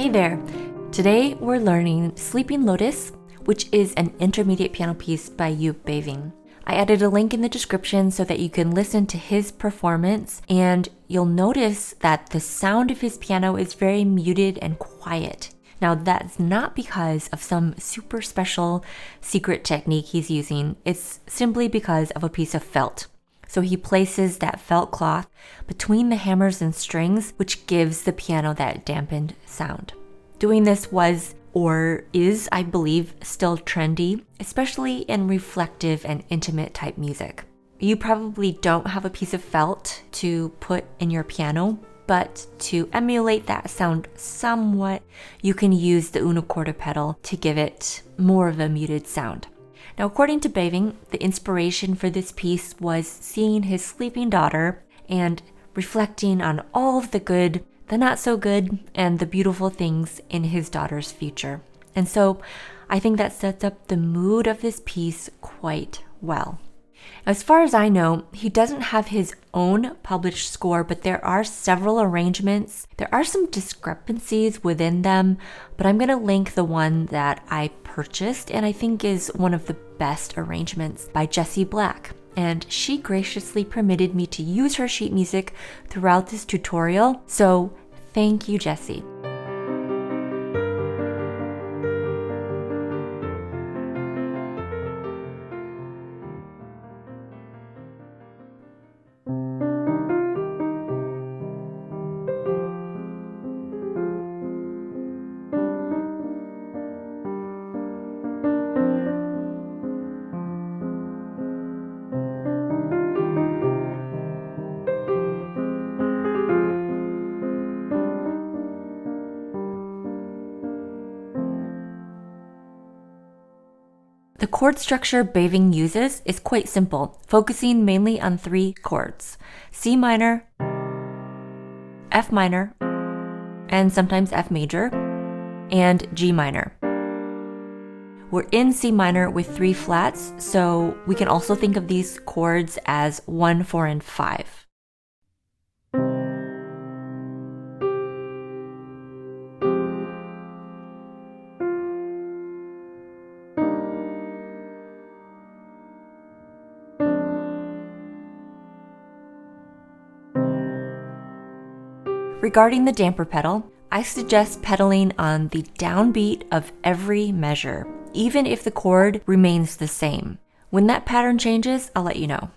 Hey there! Today we're learning Sleeping Lotus, which is an intermediate piano piece by Joep Beving. I added a link in the description so that you can listen to his performance, and you'll notice that the sound of his piano is very muted and quiet. Now that's not because of some super special secret technique he's using, it's simply because of a piece of felt. So he places that felt cloth between the hammers and strings, which gives the piano that dampened sound. Doing this was, or is, I believe, still trendy, especially in reflective and intimate type music. You probably don't have a piece of felt to put in your piano, but to emulate that sound somewhat, you can use the unicorda pedal to give it more of a muted sound. Now, according to Beving, the inspiration for this piece was seeing his sleeping daughter and reflecting on all of the good, the not so good, and the beautiful things in his daughter's future. And so I think that sets up the mood of this piece quite well. As far as I know, he doesn't have his own published score, but there are several arrangements. There are some discrepancies within them, but I'm going to link the one that I purchased and I think is one of the best arrangements by Jessie Black. And she graciously permitted me to use her sheet music throughout this tutorial, so thank you, Jessie. The chord structure Beving uses is quite simple, focusing mainly on three chords: C minor, F minor, and sometimes F major, and G minor. We're in C minor with 3 flats, so we can also think of these chords as 1, 4, and 5. Regarding the damper pedal, I suggest pedaling on the downbeat of every measure, even if the chord remains the same. When that pattern changes, I'll let you know.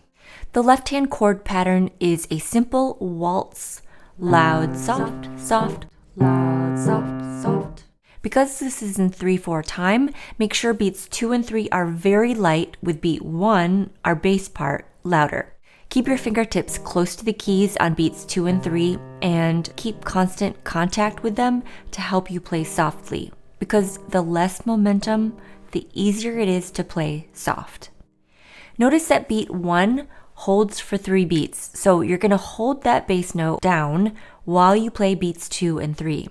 The left-hand chord pattern is a simple waltz, loud, soft, soft, loud, soft, soft. Because this is in 3/4 time, make sure beats 2 and 3 are very light, with beat 1, our bass part, louder. Keep your fingertips close to the keys on beats 2 and 3 and keep constant contact with them to help you play softly, because the less momentum, the easier it is to play soft. Notice that beat 1 holds for 3 beats, so you're going to hold that bass note down while you play beats 2 and 3.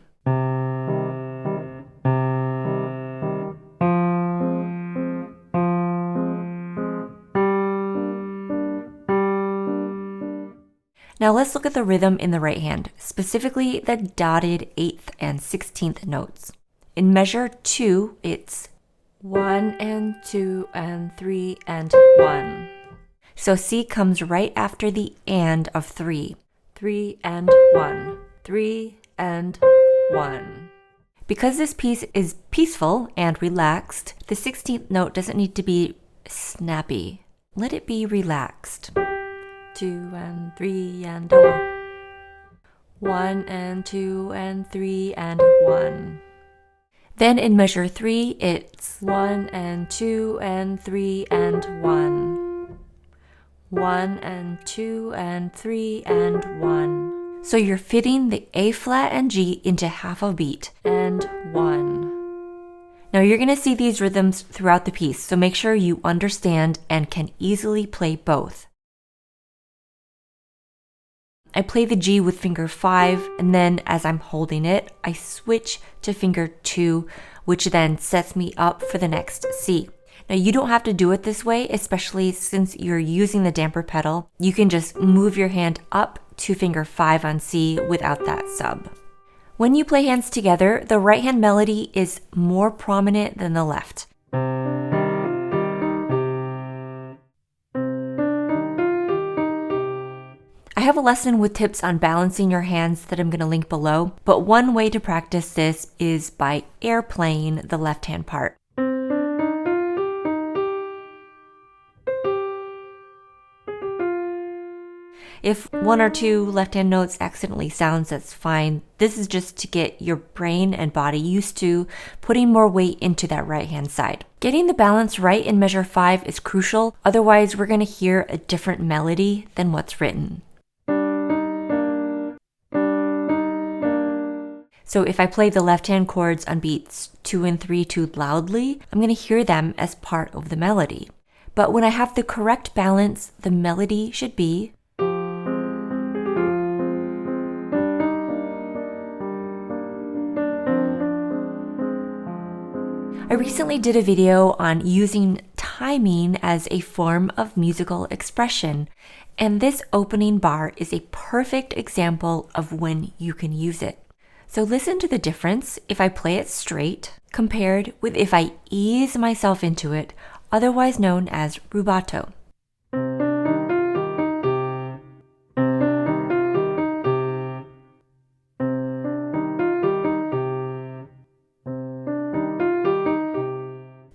Now let's look at the rhythm in the right hand, specifically the dotted 8th and 16th notes. In measure 2, it's 1 and 2 and 3 and 1. So C comes right after the and of 3. 3 and 1. 3 and 1. Because this piece is peaceful and relaxed, the 16th note doesn't need to be snappy. Let it be relaxed. 2 and 3 and 1 and 2 and 3 and 1. Then in measure 3, it's 1 and 2 and 3 and 1. 1 and 2 and 3 and 1. So you're fitting the A flat and G into half a beat, and 1. Now you're going to see these rhythms throughout the piece, so make sure you understand and can easily play both. I play the G with finger 5, and then as I'm holding it, I switch to finger 2, which then sets me up for the next C. Now you don't have to do it this way, especially since you're using the damper pedal. You can just move your hand up to finger 5 on C without that sub. When you play hands together, the right hand melody is more prominent than the left. I have a lesson with tips on balancing your hands that I'm going to link below, but one way to practice this is by air playing the left hand part. If one or two left-hand notes accidentally sounds, that's fine. This is just to get your brain and body used to putting more weight into that right-hand side. Getting the balance right in measure 5 is crucial, otherwise we're going to hear a different melody than what's written. So if I play the left-hand chords on beats 2 and 3 too loudly, I'm going to hear them as part of the melody. But when I have the correct balance, the melody should be I recently did a video on using timing as a form of musical expression, and this opening bar is a perfect example of when you can use it. So listen to the difference if I play it straight compared with if I ease myself into it, otherwise known as rubato.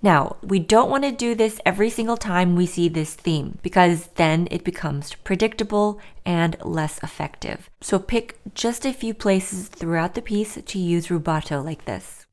Now, we don't want to do this every single time we see this theme because then it becomes predictable and less effective. So pick just a few places throughout the piece to use rubato like this.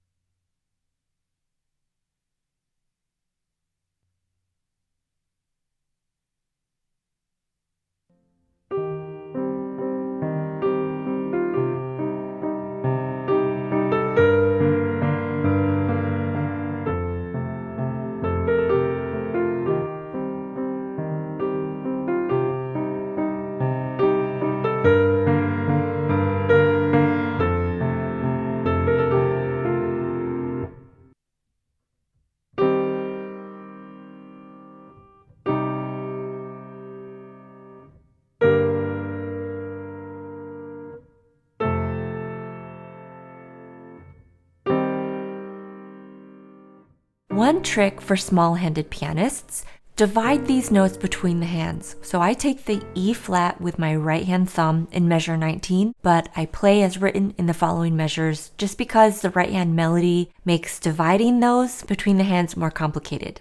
One trick for small-handed pianists, divide these notes between the hands. So I take the E flat with my right hand thumb in measure 19, but I play as written in the following measures just because the right hand melody makes dividing those between the hands more complicated.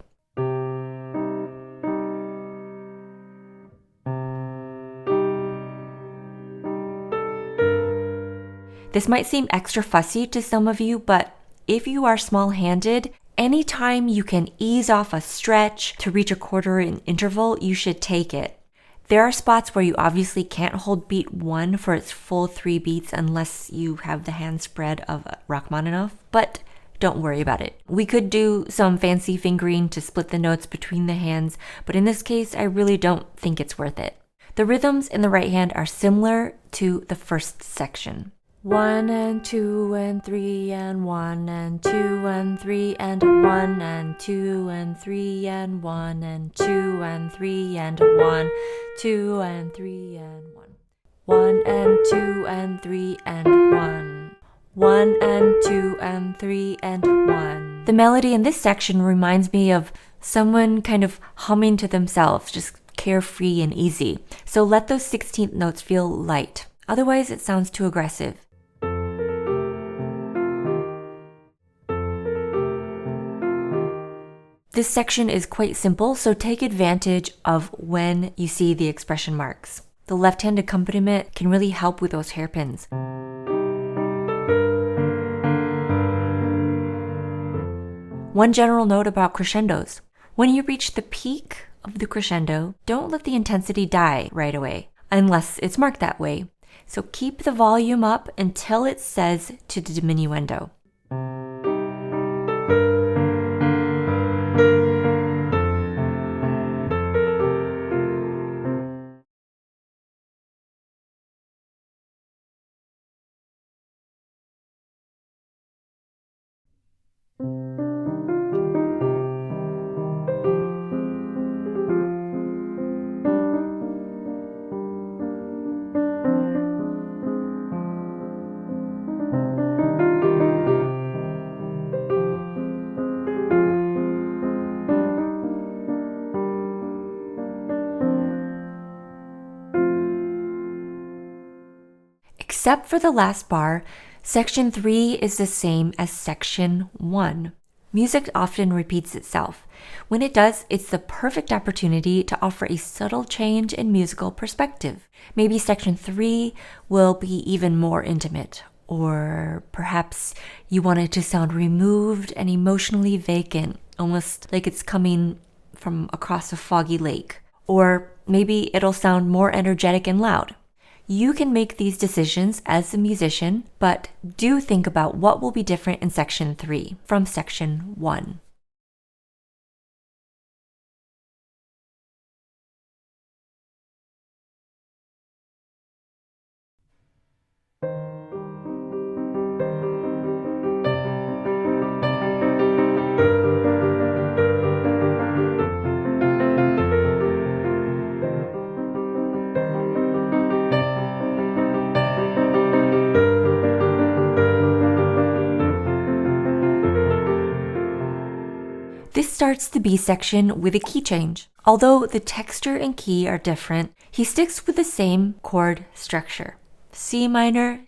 This might seem extra fussy to some of you, but if you are small-handed, anytime you can ease off a stretch to reach a quarter in interval, you should take it. There are spots where you obviously can't hold beat 1 for its full 3 beats unless you have the hand spread of Rachmaninoff, but don't worry about it. We could do some fancy fingering to split the notes between the hands, but in this case, I really don't think it's worth it. The rhythms in the right hand are similar to the first section. 1 and 2 and 3 and 1 and 2 and 3 and 1 and 2 and 3 and 1 and 2 and 3 and 1, 2 and 3 and 1. 1 and 2 and 3 and 1. 1 and 2 and 3 and 1. The melody in this section reminds me of someone kind of humming to themselves, just carefree and easy. So let those 16th notes feel light. Otherwise, it sounds too aggressive. This section is quite simple, so take advantage of when you see the expression marks. The left-hand accompaniment can really help with those hairpins. One general note about crescendos. When you reach the peak of the crescendo, don't let the intensity die right away, unless it's marked that way. So keep the volume up until it says to the diminuendo. Except for the last bar, section 3 is the same as section 1. Music often repeats itself. When it does, it's the perfect opportunity to offer a subtle change in musical perspective. Maybe section 3 will be even more intimate, or perhaps you want it to sound removed and emotionally vacant, almost like it's coming from across a foggy lake. Or maybe it'll sound more energetic and loud. You can make these decisions as a musician, but do think about what will be different in section 3 from section 1. This starts the B section with a key change. Although the texture and key are different, he sticks with the same chord structure: C minor,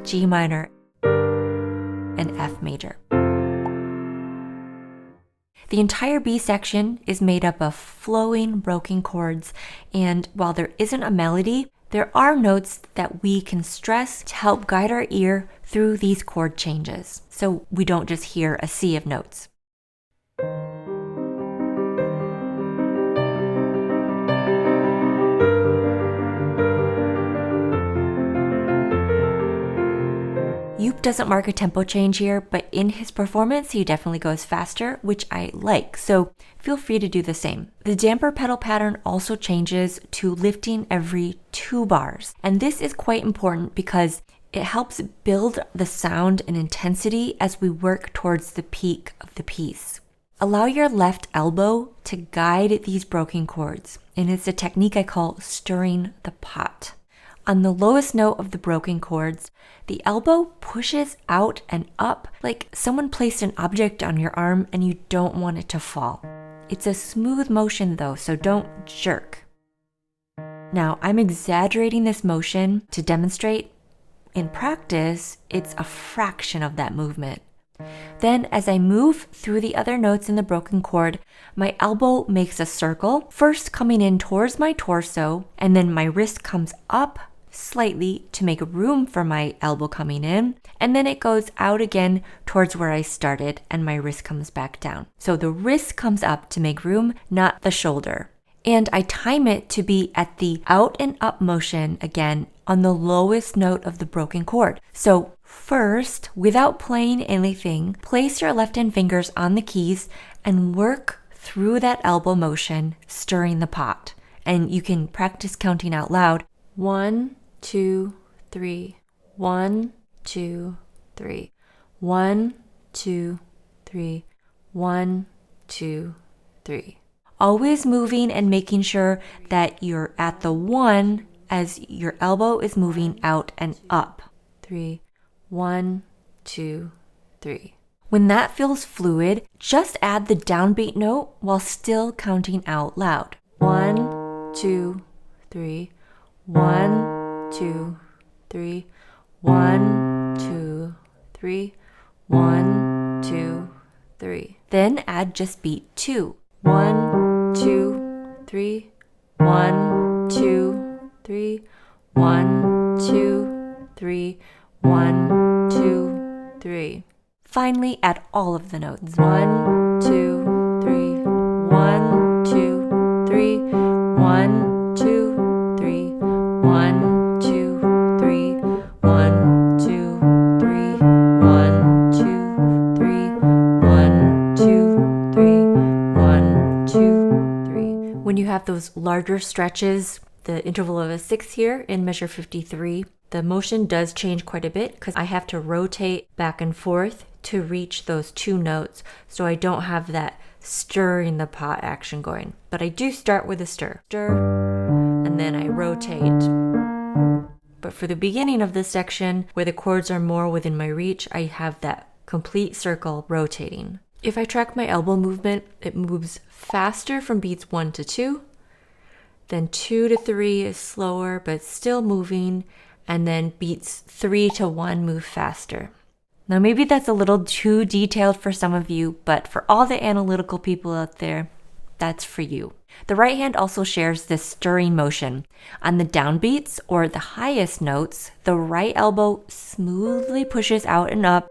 G minor, and F major. The entire B section is made up of flowing broken chords, and while there isn't a melody, there are notes that we can stress to help guide our ear through these chord changes, so we don't just hear a sea of notes. Joep doesn't mark a tempo change here, but in his performance, he definitely goes faster, which I like, so feel free to do the same. The damper pedal pattern also changes to lifting every 2 bars, and this is quite important because it helps build the sound and intensity as we work towards the peak of the piece. Allow your left elbow to guide these broken chords, and it's a technique I call stirring the pot. On the lowest note of the broken chords, the elbow pushes out and up like someone placed an object on your arm and you don't want it to fall. It's a smooth motion though, so don't jerk. Now, I'm exaggerating this motion to demonstrate. In practice, it's a fraction of that movement. Then, as I move through the other notes in the broken chord, my elbow makes a circle, first coming in towards my torso, and then my wrist comes up slightly to make room for my elbow coming in, and then it goes out again towards where I started, and my wrist comes back down. So the wrist comes up to make room, not the shoulder. And I time it to be at the out and up motion again on the lowest note of the broken chord. So first, without playing anything, place your left hand fingers on the keys and work through that elbow motion, stirring the pot. And you can practice counting out loud. 1, 2, 3. 1, 2, 3. 1, 2, 3. 1, 2, 3. Always moving and making sure that you're at the 1 as your elbow is moving out and up. 3. 1, 2, 3. When that feels fluid, just add the downbeat note while still counting out loud. 1, 2, 3. 1, 2, 3. 1, 2, 3. 1, 2, 3. Then add just beat 2. 1, 2, 3. 1, 2, 3. 1, 2, 3. 1, 2, 3. Finally, add all of the notes. 1, 2, 3. 1, 2, 3. 1, 2, 3. 1, 2, 3. 1, 2, 3. 1, 2, 3. 1, 2, 3. 1, 2, 3. When you have those larger stretches, the interval of a sixth here in measure 53, the motion does change quite a bit because I have to rotate back and forth to reach those 2 notes, so I don't have that stirring the pot action going. But I do start with a stir, and then I rotate. But for the beginning of this section, where the chords are more within my reach, I have that complete circle rotating. If I track my elbow movement, it moves faster from beats 1 to 2, then 2 to 3 is slower but still moving, and then beats 3 to 1 move faster. Now, maybe that's a little too detailed for some of you, but for all the analytical people out there, that's for you. The right hand also shares this stirring motion. On the downbeats, or the highest notes, the right elbow smoothly pushes out and up,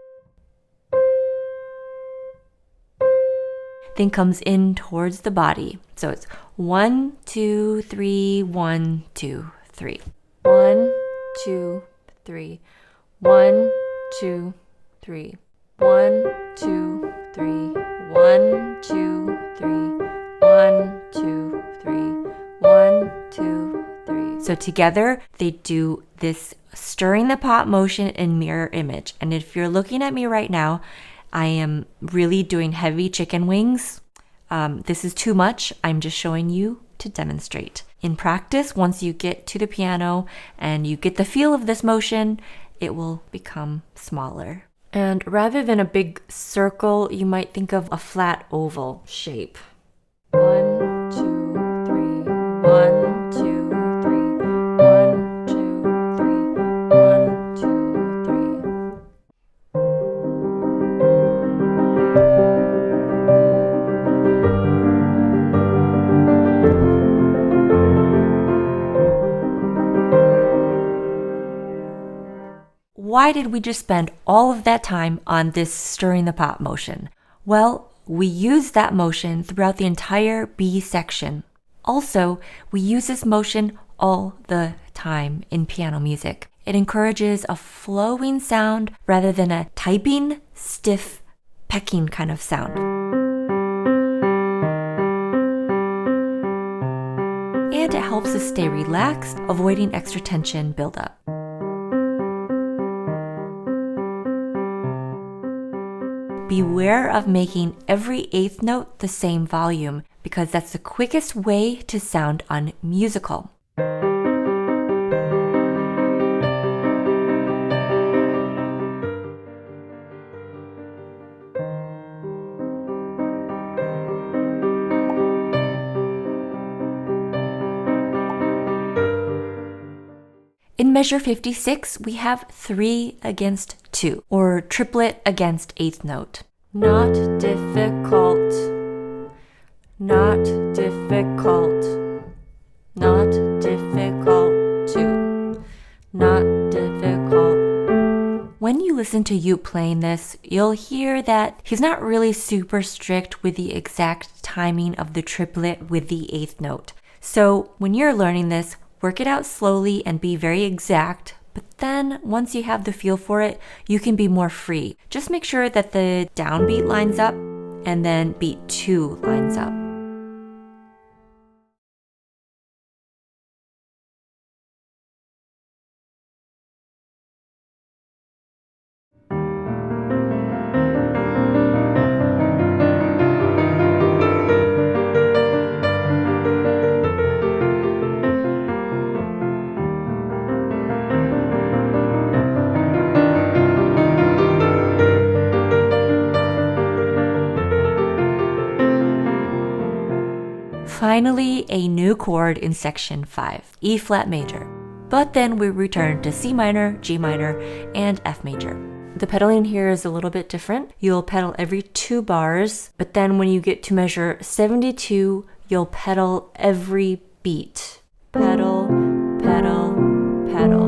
then comes in towards the body. So it's 1, 2, 3, 1, 2, 3. 1, 2, 3. 1, 2, 3. 1, 2, 3. 1, 2, 3. 1, 2, 3. 1, 2, 3. So together they do this stirring the pot motion in mirror image. And if you're looking at me right now, I am really doing heavy chicken wings. This is too much. I'm just showing you to demonstrate. In practice, once you get to the piano and you get the feel of this motion, it will become smaller. And rather than a big circle, you might think of a flat oval shape. 1, 2, 3. 1, 2, 3. 1, 2, 3. 1, 2, 3. Why did we just spend all of that time on this stirring the pot motion? Well, we use that motion throughout the entire B section. Also, we use this motion all the time in piano music. It encourages a flowing sound rather than a typing, stiff, pecking kind of sound. And it helps us stay relaxed, avoiding extra tension buildup. Beware of making every eighth note the same volume, because that's the quickest way to sound unmusical. In measure 56, we have 3 against 2, or triplet against eighth note. Not difficult, not difficult, not difficult, 2, not difficult. When you listen to Joep playing this, you'll hear that he's not really super strict with the exact timing of the triplet with the eighth note. So when you're learning this, work it out slowly and be very exact, but then once you have the feel for it, you can be more free. Just make sure that the downbeat lines up and then beat 2 lines up. Finally, a new chord in section 5, E flat major. But then we return to C minor, G minor, and F major. The pedaling here is a little bit different. You'll pedal every 2 bars, but then when you get to measure 72, you'll pedal every beat. Pedal, pedal, pedal.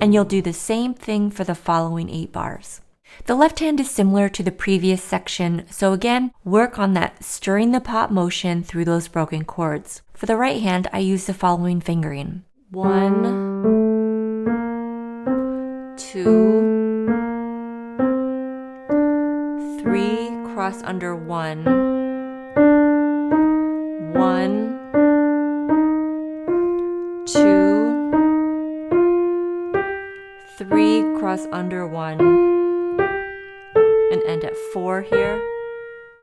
And you'll do the same thing for the following 8 bars. The left hand is similar to the previous section, so again, work on that stirring the pot motion through those broken chords. For the right hand, I use the following fingering. 1, 2, 3, cross under 1, 1, 2, 3, cross under 1, and end at 4 here.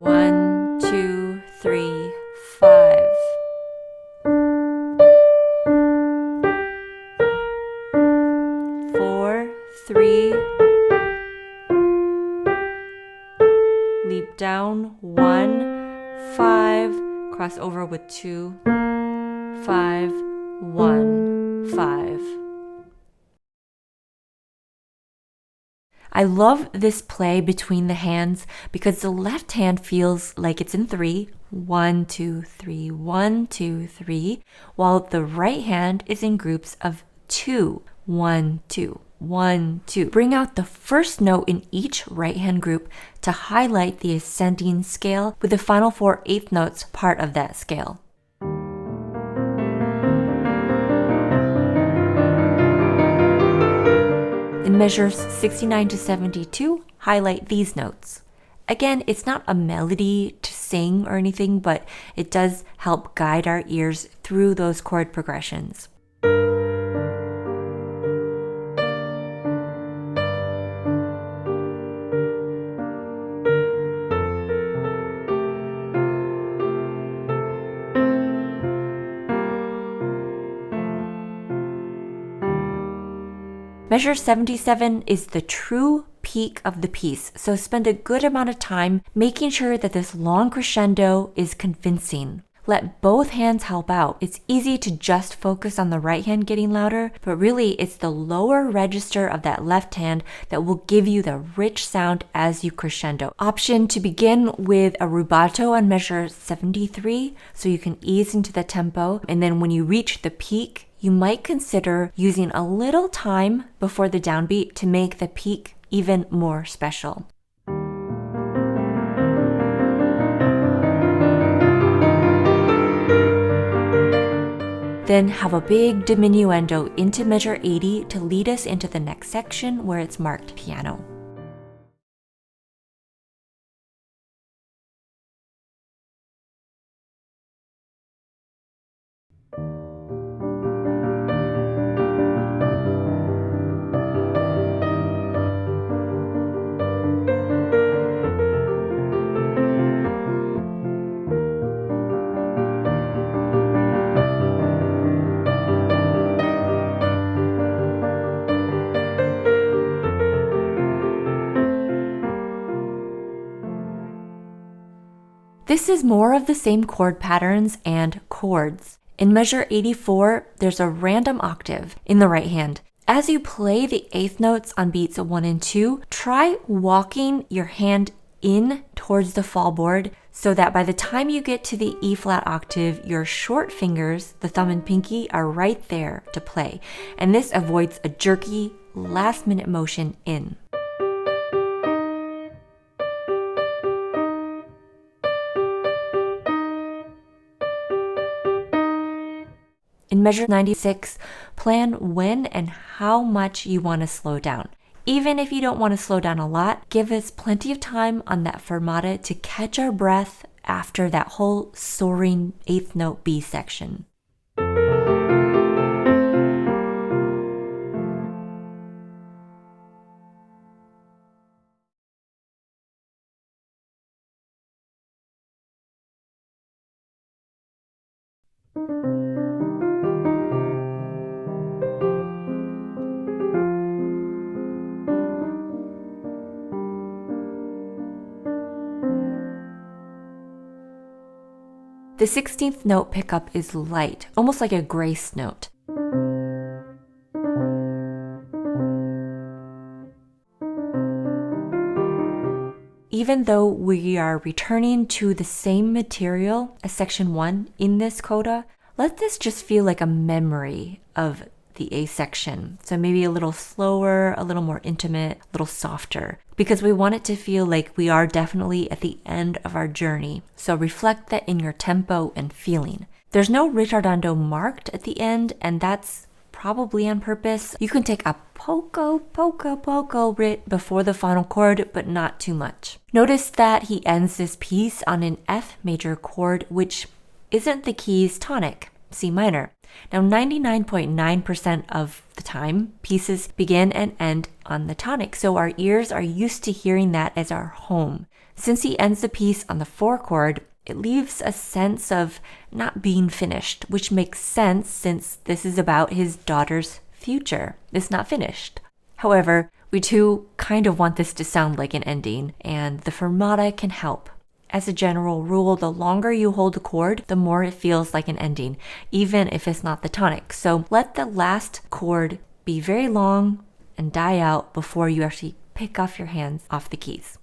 1, 2, 3, 5. Four, 3. Leap down 1, 5. Cross over with 2, 5, 1, 5. I love this play between the hands because the left hand feels like it's in 3, 1, 2, 3, 1, 2, 3, while the right hand is in groups of 2, 1, 2, 1, 2. Bring out the first note in each right hand group to highlight the ascending scale, with the final 4 eighth notes part of that scale. In measures 69 to 72, highlight these notes. Again, it's not a melody to sing or anything, but it does help guide our ears through those chord progressions. Measure 77 is the true peak of the piece, so spend a good amount of time making sure that this long crescendo is convincing. Let both hands help out. It's easy to just focus on the right hand getting louder, but really it's the lower register of that left hand that will give you the rich sound as you crescendo. Option to begin with a rubato on measure 73, so you can ease into the tempo, and then when you reach the peak, you might consider using a little time before the downbeat to make the peak even more special. Then have a big diminuendo into measure 80 to lead us into the next section where it's marked piano. This is more of the same chord patterns and chords. In measure 84, there's a random octave in the right hand. As you play the eighth notes on beats 1 and 2, try walking your hand in towards the fallboard so that by the time you get to the E flat octave, your short fingers, the thumb and pinky, are right there to play. And this avoids a jerky, last-minute motion in. In measure 96, plan when and how much you want to slow down. Even if you don't want to slow down a lot, give us plenty of time on that fermata to catch our breath after that whole soaring eighth note B section. The 16th note pickup is light, almost like a grace note. Even though we are returning to the same material as section 1 in this coda, let this just feel like a memory of the A section. So maybe a little slower, a little more intimate, a little softer, because we want it to feel like we are definitely at the end of our journey. So reflect that in your tempo and feeling. There's no ritardando marked at the end, and that's probably on purpose. You can take a poco rit before the final chord, but not too much. Notice that he ends this piece on an F major chord, which isn't the key's tonic, C minor. Now, 99.9% of the time, pieces begin and end on the tonic, so our ears are used to hearing that as our home. Since he ends the piece on the 4 chord, it leaves a sense of not being finished, which makes sense since this is about his daughter's future. It's not finished. However, we too kind of want this to sound like an ending, and the fermata can help. As a general rule, the longer you hold a chord, the more it feels like an ending, even if it's not the tonic. So let the last chord be very long and die out before you actually pick off your hands off the keys.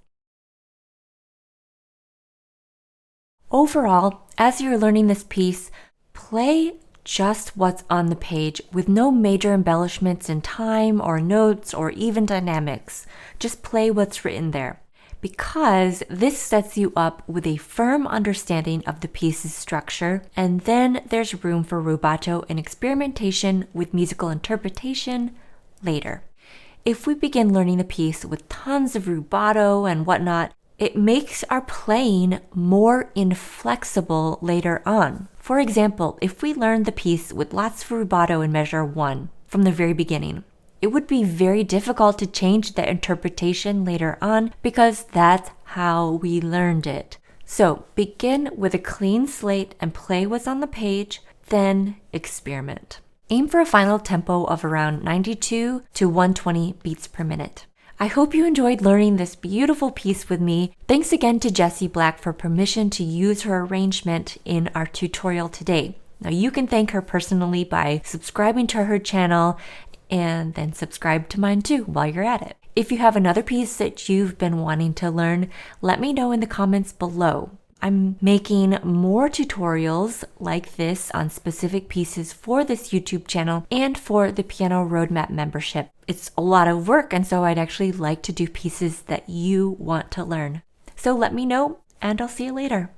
Overall, as you're learning this piece, play just what's on the page with no major embellishments in time or notes or even dynamics. Just play what's written there, because this sets you up with a firm understanding of the piece's structure, and then there's room for rubato and experimentation with musical interpretation later. If we begin learning the piece with tons of rubato and whatnot, it makes our playing more inflexible later on. For example, if we learned the piece with lots of rubato in measure 1 from the very beginning, it would be very difficult to change the interpretation later on because that's how we learned it. So begin with a clean slate and play what's on the page, then experiment. Aim for a final tempo of around 92 to 120 beats per minute. I hope you enjoyed learning this beautiful piece with me. Thanks again to Jessie Black for permission to use her arrangement in our tutorial today. Now you can thank her personally by subscribing to her channel and then subscribe to mine too while you're at it. If you have another piece that you've been wanting to learn, let me know in the comments below. I'm making more tutorials like this on specific pieces for this YouTube channel and for the Piano Roadmap membership. It's a lot of work, and so I'd actually like to do pieces that you want to learn. So let me know, and I'll see you later.